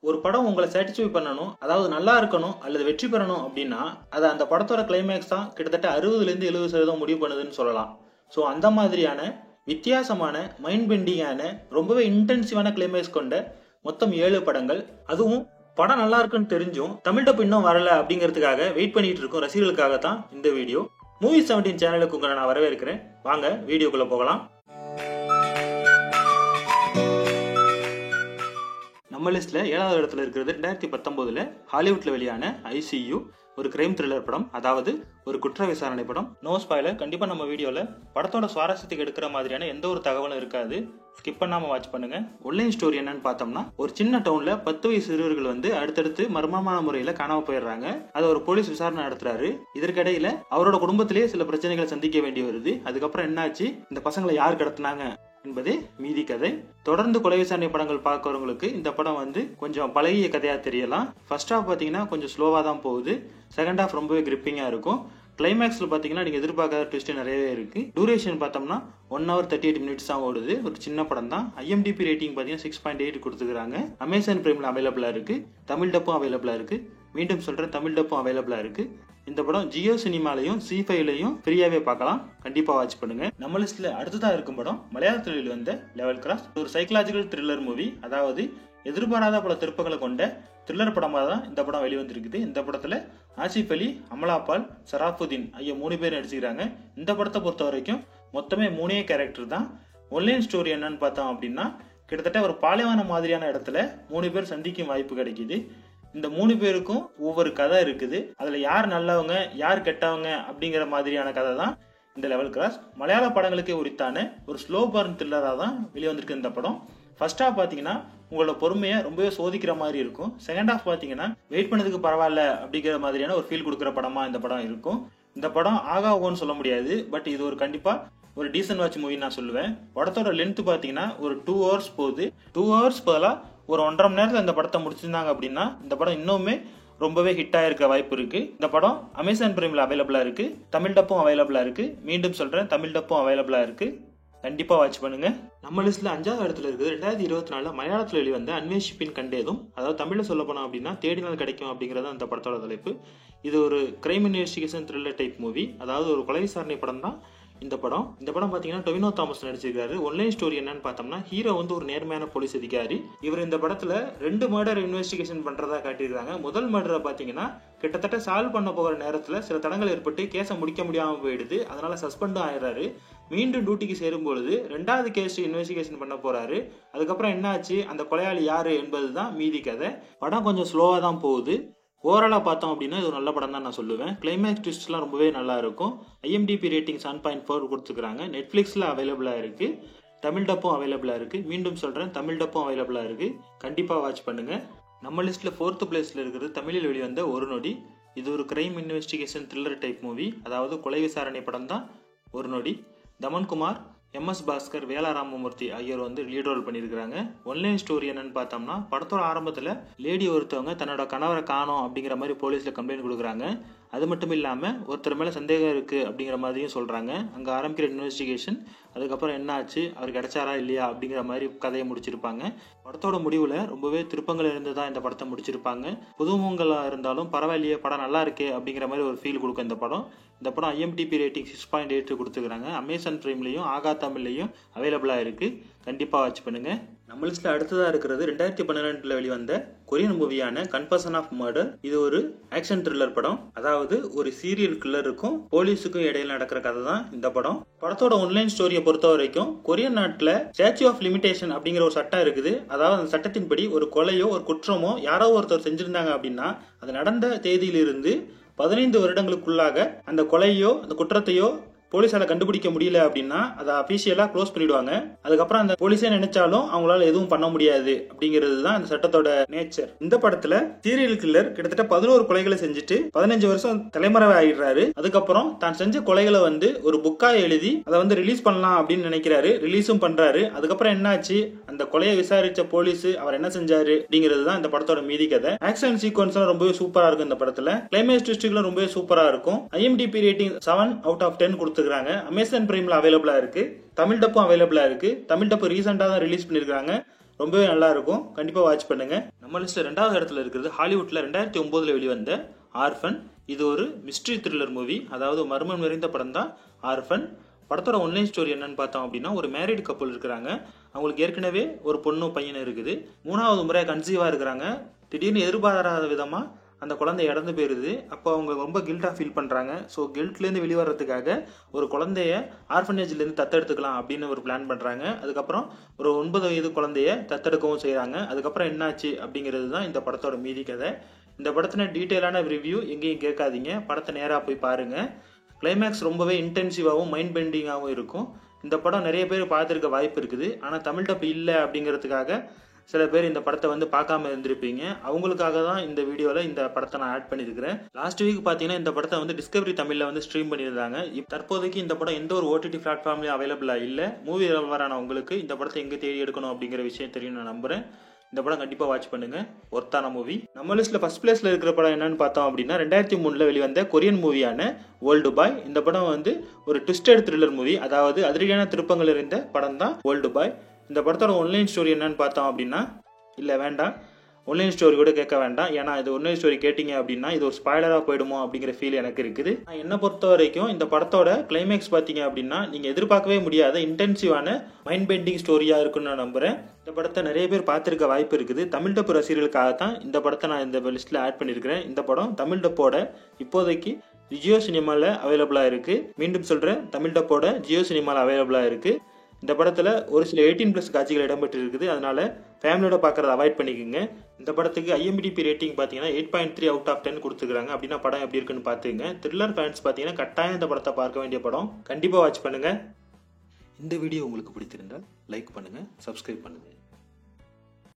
ஒரு படம் உங்களை சாட்டிஸ்ஃபை பண்ணணும், அதாவது நல்லா இருக்கணும் அல்லது வெற்றி பெறணும் அப்படின்னா அது அந்த படத்தோட கிளைமேக்ஸ் தான் கிட்டத்தட்ட 60-70% முடிவு பண்ணுதுன்னு சொல்லலாம். ஸோ அந்த மாதிரியான வித்தியாசமான மைண்ட் பெண்டிங்கான ரொம்பவே இன்டென்சிவான கிளைமேக்ஸ் கொண்ட மொத்தம் 7 படங்கள். அதுவும் படம் நல்லா இருக்குன்னு தெரிஞ்சும் தமிழ் டப் இன்னும் வரல அப்படிங்கிறதுக்காக வெயிட் பண்ணிட்டு இருக்கும் ரசிகர்களுக்காக தான் இந்த வீடியோ. மூவி 17 சேனலுக்கு உங்களை நான் வரவேற்கிறேன். வாங்க வீடியோக்குள்ள போகலாம். நம்ம லிஸ்ட்ல 7வது இடத்துல இருக்கிறது 2019 ஹாலிவுட்ல வெளியான ICU, ஒரு கிரைம் த்ரில்லர் படம், அதாவது ஒரு குற்ற விசாரணை படம். No spoiler. கண்டிப்பா நம்ம வீடியோல படத்தோட சுவாரஸ்யத்துக்கு எடுக்கிற மாதிரியான எந்த ஒரு தகவலும் இருக்காது. ஸ்கிப் பண்ணாம வாட்ச் பண்ணுங்க. ஒன்லைன் ஸ்டோரி என்னன்னு பார்த்தோம்னா, ஒரு சின்ன டவுன்ல 10 வயசு சிறுவர்கள் அடுத்தடுத்து மர்மமான முறையில காணாம போயிடுறாங்க. அதை ஒரு போலீஸ் விசாரணை நடத்துறாரு. இதற்கிடையில அவரோட குடும்பத்திலேயே சில பிரச்சனைகளை சந்திக்க வேண்டி வருது. அதுக்கப்புறம் என்னாச்சு, இந்த பசங்களை யார் கடத்தினாங்க என்பதே மீதி கதை. தொடர்ந்து கொலை விசாரணை படங்கள் பார்க்கறவங்களுக்கு இந்த படம் கொஞ்சம் பழகிய கதையா தெரியலாம். ஃபர்ஸ்ட் ஹாஃப் பாத்தீங்கன்னா கொஞ்சம் ஸ்லோவா தான் போகுது. செகண்ட் ஹாஃப் ரொம்பவே கிரிப்பிங்கா இருக்கும். கிளைமேக்ஸ்ல பாத்தீங்கன்னா நீங்க எதிர்பார்க்காத ட்விஸ்ட் நிறையவே இருக்கு. டியூரேஷன் பார்த்தோம்னா 1 hour 38 minutes தான் ஓடுது. ஒரு சின்ன படம் தான். IMDb ரேட்டிங் பாத்தீங்கன்னா 6.8 கொடுத்துருக்காங்க. அமேசான் பிரைம்ல அவைலபிளா இருக்கு. தமிழ் டப்பும் அவைலபிளா இருக்கு. மீண்டும் சொல்றேன், தமிழ் டப்பும் அவைலபிளா இருக்கு. இந்த படம் ஜியோ சினிமாலையும் C5லையும் ஃப்ரீயாவே பார்க்கலாம். கண்டிப்பா வாட்ச் பண்ணுங்க. நம்ம லிஸ்ட்ல அடுத்ததா இருக்கும் படம் மலையாளத்தில் வந்த லெவல் கிராஸ், ஒரு சைக்கலாஜிக்கல் த்ரில்லர் மூவி. அதாவது எதிர்பாராத பல திருப்பங்களை கொண்ட த்ரில்லர் படமாக தான் இந்த படம் வெளிவந்திருக்குது. இந்த படத்துல ஆசிஃப் அலி, அமலா பால், சராஃபுதீன் ஐயா 3 பேர் நடிச்சுக்கிறாங்க. இந்த படத்தை பொறுத்த வரைக்கும் மொத்தமே 3 கேரக்டர் தான். ஒன்லைன் ஸ்டோரி என்னன்னு பார்த்தோம் அப்படின்னா, கிட்டத்தட்ட ஒரு பாலைவனம் மாதிரியான இடத்துல 3 பேர் சந்திக்கும் வாய்ப்பு கிடைக்குது. இந்த 3 பேருக்கும் ஒவ்வொரு கதை இருக்குது. அதுல யார் நல்லவங்க யார் கெட்டவங்க அப்படிங்கிற மாதிரியான கதை தான் இந்த லெவல் கிராஸ். மலையாள படங்களுக்கே உரித்தான ஒரு ஸ்லோ பர்ன் த்ரில்லரா தான் வெளிவந்திருக்கு இந்த படம். ஃபர்ஸ்ட் ஹாஃப் பாத்தீங்கன்னா உங்களோட பொறுமையை ரொம்பவே சோதிக்கிற மாதிரி இருக்கும். செகண்ட் ஹாஃப் பாத்தீங்கன்னா வெயிட் பண்ணதுக்கு பரவாயில்ல அப்படிங்கிற மாதிரியான ஒரு ஃபீல் கொடுக்குற படமா இந்த படம் இருக்கும். இந்த படம் ஆகா ஓன்னு சொல்ல முடியாது, பட் இது ஒரு கண்டிப்பா ஒரு டீசன்ட் வாட்ச் மூவி நான் சொல்லுவேன். படத்தோட லென்த் பாத்தீங்கன்னா ஒரு 2 hours போகுது. 2 hours பதிலா ஒரு 1.5 மணி நேரத்தில் இந்த படத்தை முடிச்சிருந்தாங்க அப்படின்னா இந்த படம் இன்னுமே ரொம்பவே ஹிட் ஆயிருக்க வாய்ப்பு இருக்கு. இந்த படம் அமேசான் பிரைம்ல அவைலபிளா இருக்கு. தமிழ் டப்பும் அவைலபிளா இருக்கு. மீண்டும் சொல்றேன், தமிழ் டப்பும் அவைலபிளா இருக்கு. கண்டிப்பா வாட்ச் பண்ணுங்க. நம்ம லிஸ்ட்ல 5வது இடத்துல இருக்குது 2024 மலையாளத்தில் வெளிவந்த அன்வேஷிப்பின் கண்டேதும், அதாவது தமிழ்ல சொல்ல போனோம் அப்படின்னா தேடினால் கிடைக்கும் அப்படிங்கறது அந்த படத்தோட தலைப்பு. இது ஒரு crime investigation thriller type movie, அதாவது ஒரு கொலை விசாரணை படம் தான் இந்த படம். இந்த படம் பாத்தீங்கன்னா டொவினோ தாமஸ் நடிச்சிருக்காரு. ஒன்லைன் ஸ்டோரி என்னன்னு பார்த்தோம்னா, ஹீரோ ஒரு நேர்மையான போலீஸ் அதிகாரி. இவர் இந்த படத்துல 2 மர்டர் இன்வெஸ்டிகேஷன் பண்றதா காட்டியிருக்காங்க. முதல் மர்டரை பாத்தீங்கன்னா கிட்டத்தட்ட சால்வ் பண்ண போகிற நேரத்துல சில தடங்கள் ஏற்பட்டு கேஸை முடிக்க முடியாம போயிடுது. அதனால சஸ்பெண்டும் ஆயிடுறாரு. மீண்டும் டியூட்டிக்கு சேரும் பொழுது 2வது கேஸ் இன்வெஸ்டிகேஷன் பண்ண போறாரு. அதுக்கப்புறம் என்னாச்சு, அந்த கொலையாளி யாரு என்பதுதான் மீதி கதை. படம் கொஞ்சம் ஸ்லோவா தான் போகுது. ஓவராலா பார்த்தோம் அப்படின்னா இது ஒரு நல்ல படம் தான் நான் சொல்லுவேன். கிளைமேக்ஸ் ட்விஸ்ட்லாம் ரொம்பவே நல்லா இருக்கும். IMDb ரேட்டிங் 7.4 கொடுத்துருக்காங்க. நெட்ஃபிளிக்ஸ்ல அவைலபிளா இருக்கு. தமிழ் டப்பும் அவைலபிளா இருக்கு. மீண்டும் சொல்றேன், தமிழ் டப்பும் அவைலபிளா இருக்கு. கண்டிப்பா வாட்ச் பண்ணுங்க. நம்ம லிஸ்ட்ல 4th பிளேஸ்ல இருக்கிறது தமிழில் வெளிவந்த ஒரு நொடி. இது ஒரு crime investigation thriller type movie, அதாவது கொலை விசாரணை படம் தான் ஒரு நொடி. தமன்குமார், MS பாஸ்கர், வேலா ராமமூர்த்தி ஆகியோர் லீட் ரோல் பண்ணியிருக்கிறாங்க. ஒன்லைன் ஸ்டோரி என்னன்னு பார்த்தோம்னா, படத்தோட ஆரம்பத்தில் லேடி ஒருத்தவங்க தன்னோட கணவரை காணோம் அப்படிங்கிற மாதிரி போலீஸில் கம்ப்ளைண்ட் கொடுக்குறாங்க. அது மட்டும் இல்லாமல் ஒருத்தர் மேலே சந்தேகம் இருக்குது அப்படிங்கிற மாதிரியும் சொல்கிறாங்க. அங்கே ஆரம்பிக்கிற இன்வெஸ்டிகேஷன், அதுக்கப்புறம் என்ன ஆச்சு, அவர் கிடைச்சாரா இல்லையா அப்படிங்கிற மாதிரி கதையை முடிச்சிருப்பாங்க. படத்தோட முடிவில் ரொம்பவே திருப்பங்கள் இருந்துதான் இந்த படத்தை முடிச்சிருப்பாங்க. புதுமுகங்களாக இருந்தாலும் பரவாயில்லையே, படம் நல்லா இருக்கே அப்படிங்கிற மாதிரி ஒரு ஃபீல் கொடுக்கும் இந்த படம். இந்த படம் IMDb ரேட்டிங் 6.8 கொடுத்துருக்காங்க. அமேசான் பிரைம்லையும் ஆகா தமிழ்லையும் அவைலபிளா இருக்கு. கண்டிப்பா வாட்ச் பண்ணுங்க. நம்ம லிஸ்ட்ல அடுத்ததா இருக்கிறது 2012 வெளிவந்த கொரியன் மூவியான கன்ஃபெஷன் ஆஃப் மர்டர். இது ஒரு ஆக்ஷன் த்ரில்லர் படம், அதாவது ஒரு சீரியல் கில்லருக்கும் போலீஸுக்கும் இடையில நடக்கிற கதை தான் இந்த படம். படத்தோட ஒன்லைன் ஸ்டோரியை பொறுத்த வரைக்கும், கொரியன் நாட்டுல ஸ்டாச்சு ஆஃப் லிமிடேஷன் அப்படிங்கிற ஒரு சட்டம் இருக்குது. அதாவது அந்த சட்டத்தின்படி ஒரு கொலையோ ஒரு குற்றமோ யாரோ ஒருத்தர் செஞ்சிருந்தாங்க அப்படின்னா அது நடந்த தேதியிலிருந்து 15 வருடங்களுக்குள்ளாக அந்த கொலையோ அந்த குற்றத்தையோ போலீஸால கண்டுபிடிக்க முடியல அப்படின்னா அதை அபிஷியலா க்ளோஸ் பண்ணிடுவாங்க. அதுக்கப்புறம் அந்த போலீஸே நினைச்சாலும் அவங்களால எதுவும் பண்ண முடியாது அப்படிங்கிறது தான் இந்த சட்டத்தோட நேச்சர். இந்த படத்துல சீரியல் கில்லர் கிட்டத்தட்ட 11 கொலைகளை செஞ்சுட்டு 15 வருஷம் தலைமறைவு ஆயிடுறாரு. அதுக்கப்புறம் தான் செஞ்ச கொலைகளை ஒரு புக்கா எழுதி அதை ரிலீஸ் பண்ணலாம் அப்படின்னு நினைக்கிறாரு. ரிலீஸும் பண்றாரு. அதுக்கப்புறம் என்னாச்சு, அந்த கொலையை விசாரிச்ச போலீஸ் அவர் என்ன செஞ்சாரு அப்படிங்கிறது தான் இந்த படத்தோட மீதி கதை. ஆக்ஷன் சீக்வன்ஸ் ரொம்பவே சூப்பரா இருக்கும். இந்த படத்துல கிளைமேக்ஸ் ட்விஸ்ட்களும் ரொம்பவே சூப்பரா இருக்கும். IMDb ரேட்டிங் 7/10 கொடுத்துருக்காங்க. அமேசான் பிரைம்ல அவைலபிளா இருக்கு. தமிழ் டப்பும் அவைலபிளா இருக்கு. தமிழ் டப்பு ரீசெண்டா தான் ரிலீஸ் பண்ணிருக்காங்க. ரொம்பவே நல்லா இருக்கும். கண்டிப்பாக வாட்ச் பண்ணுங்க. நம்ம லிஸ்ட்டில் 2வது இடத்துல இருக்கிறது ஹாலிவுட்டில் 2009 வெளிவந்த ஆர்ஃபன். இது ஒரு மிஸ்ட்ரி த்ரில்லர் மூவி, அதாவது மர்மம் நிறைந்த படம் தான் ஆர்ஃபன். படத்தோட ஒன்லைன் ஸ்டோரி என்னன்னு பார்த்தோம் அப்படின்னா, ஒரு மேரிட் கப்புள் இருக்கிறாங்க. அவங்களுக்கு ஏற்கனவே ஒரு பொண்ணு பையன் இருக்குது. 3வது முறையாக கன்சீவாக இருக்கிறாங்க. திடீர்னு எதிர்பாராத விதமாக அந்த குழந்தை இறந்து போயிடுது. அப்போ அவங்க ரொம்ப கில்ட்டாக ஃபீல் பண்ணுறாங்க. ஸோ கில்ட்லேருந்து வெளிவரத்துக்காக ஒரு குழந்தைய ஆர்ஃபனேஜ்லேருந்து தத்தெடுத்துக்கலாம் அப்படின்னு ஒரு பிளான் பண்ணுறாங்க. அதுக்கப்புறம் ஒரு 9 வயது குழந்தைய தத்தெடுக்கவும் செய்கிறாங்க. அதுக்கப்புறம் என்னாச்சு அப்படிங்கிறது தான் இந்த படத்தோட மீதி கதை. இந்த படத்தின டீட்டெயிலான ரிவ்யூ எங்கேயும் கேட்காதீங்க, படத்தை நேராக போய் பாருங்கள். கிளைமேக்ஸ் ரொம்பவே இன்டென்சிவாகவும் மைண்ட் பெண்டிங்காகவும் இருக்கும். இந்த படம் நிறைய பேர் பார்த்துருக்க வாய்ப்பு இருக்குது. ஆனால் தமிழ் டப் இல்லை அப்படிங்கிறதுக்காக சில பேர் இந்த படத்தை பார்க்காம இருந்திருப்பீங்க. அவங்களுக்காக தான் இந்த வீடியோவில் இந்த படத்தை நான் ஆட் பண்ணியிருக்கிறேன். லாஸ்ட் வீக் பார்த்தீங்கன்னா இந்த படத்தை டிஸ்கவரி தமிழில் ஸ்ட்ரீம் பண்ணியிருந்தாங்க. தற்போதைக்கு இந்த படம் எந்த ஒரு ஓடிடி பிளாட்ஃபார்ம்லையும் அவைலபிளாக இல்லை. மூவி லவரான உங்களுக்கு இந்த படத்தை எங்கே தேடி எடுக்கணும் அப்படிங்கிற விஷயம் தெரியும் நான் நம்புகிறேன். இந்த படம் கண்டிப்பாக வாட்ச் பண்ணுங்க, ஒர்த்தான மூவி. நம்ம லிஸ்ட்டில் ஃபர்ஸ்ட் பிளேஸில் இருக்கிற படம் என்னன்னு பார்த்தோம் அப்படின்னா 2003 வெளிவந்த கொரியன் மூவியான ஓல்டு பாய். இந்த படம் ஒரு ட்விஸ்டட் த்ரில்லர் மூவி, அதாவது அதிரடியான திருப்பங்கள் இருந்த படம் தான் ஓல்டு பாய். இந்த படத்தோட ஒன்லைன் ஸ்டோரி என்னன்னு பார்த்தோம் அப்படின்னா, இல்லை வேண்டாம், ஒன்லைன் ஸ்டோரி கூட கேட்க வேண்டாம். ஏன்னா இது ஒன்லைன் ஸ்டோரி கேட்டிங்க அப்படின்னா இது ஒரு ஸ்பாய்லராக போயிடுமோ அப்படிங்கிற ஃபீல் எனக்கு இருக்குது. என்னை பொறுத்த வரைக்கும் இந்த படத்தோட கிளைமேக்ஸ் பார்த்தீங்க அப்படின்னா நீங்கள் எதிர்பார்க்கவே முடியாத இன்டென்சிவான மைண்ட் பெண்டிங் ஸ்டோரியாக இருக்குன்னு நான் நம்புகிறேன். இந்த படத்தை நிறைய பேர் பார்த்துருக்க வாய்ப்பு இருக்குது. தமிழ் டப்பு ரசிகர்களுக்காக தான் இந்த படத்தை நான் இந்த லிஸ்ட்டில் ஆட் பண்ணியிருக்கிறேன். இந்த படம் தமிழ் டப்போட இப்போதைக்கு ஜியோ சினிமாவில் அவைலபிளாக இருக்குது. மீண்டும் சொல்கிறேன், தமிழ் டப்போட ஜியோ சினிமாவில் அவைலபிளாக இருக்குது. இந்த படத்தில் ஒரு சில 18+ காட்சிகள் இடம்பெற்று இருக்குது. அதனால ஃபேமிலியோட பார்க்குறத அவாய்ட் பண்ணிக்கோங்க. இந்த படத்துக்கு IMDb ரேட்டிங் பார்த்தீங்கன்னா 8.3 out of 10 கொடுத்துருக்காங்க. அப்படின்னா படம் எப்படி இருக்குன்னு பார்த்துங்க. த்ரில்லர் ஃபேன்ஸ் பார்த்தீங்கன்னா கட்டாயம் இந்த படத்தை பார்க்க வேண்டிய படம். கண்டிப்பாக வாட்ச் பண்ணுங்கள். இந்த வீடியோ உங்களுக்கு பிடித்திருந்தால் லைக் பண்ணுங்கள், சப்ஸ்கிரைப் பண்ணுங்கள்.